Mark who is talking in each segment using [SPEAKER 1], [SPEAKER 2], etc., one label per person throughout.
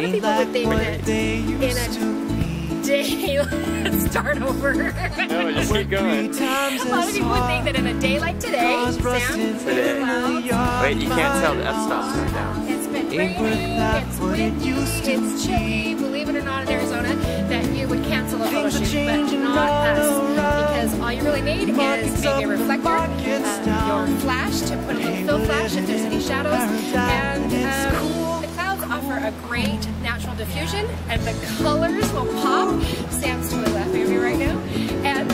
[SPEAKER 1] lot of people would think that in a day, let's start over.
[SPEAKER 2] No, just keep going.
[SPEAKER 1] A lot of people would think that in a day like today, Sam,
[SPEAKER 2] Today. Wait, you can't tell the f-stop's going down.
[SPEAKER 1] It's been raining, it's windy, it's chilly, believe it or not in Arizona, that you would cancel a photo shoot, but not us. Because all you really need is maybe a reflector, your flash to put it in fill flash if there's any shadows, and the clouds offer a great natural diffusion, and the colors will pop. Sam's totally laughing at me right now. And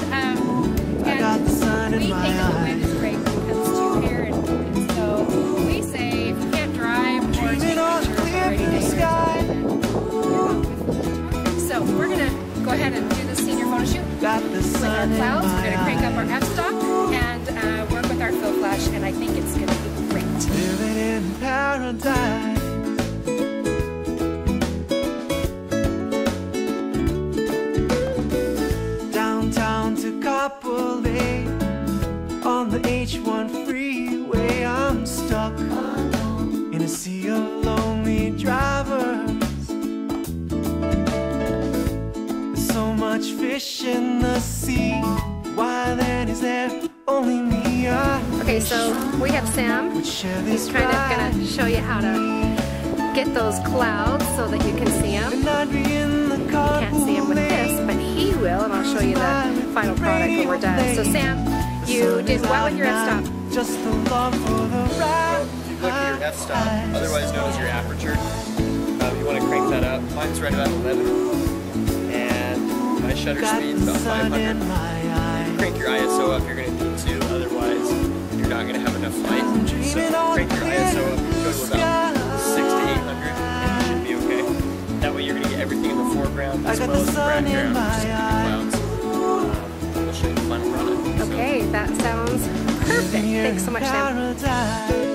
[SPEAKER 1] we think that the wind is great because it's too air and moving. So we say if you can't drive or take pictures already dangerous, so we're gonna go ahead and do the senior photo shoot with our clouds. We're gonna crank up our f-stop and work with our fill flash, and I think it's gonna be great.
[SPEAKER 3] Living in paradise. Downtown to Kapolei, on the H1 freeway, I'm stuck in a sea of lonely drivers. There's so much fish in the sea, why then is there only me?
[SPEAKER 1] Okay, so we have Sam. He's kind of gonna show you how to get those clouds so that you can see them. You can't see them with this, but he will, and I'll show you the final product when we're done. So Sam, you did well with your f-stop.
[SPEAKER 3] Just the love for the ride.
[SPEAKER 2] If you look at your f-stop, otherwise known as your aperture, you want to crank that up. Mine's right about 11, and my shutter speed's about 500. Crank your ISO up, you're going to need to, otherwise you're not going to have enough light. So crank your ISO up, go to about 600 to 800, and you should be okay. That way you're going to get everything in the foreground as well as the background, just clouds. We'll show you the final product.
[SPEAKER 1] Okay, that sounds perfect. Thanks so much, Sam.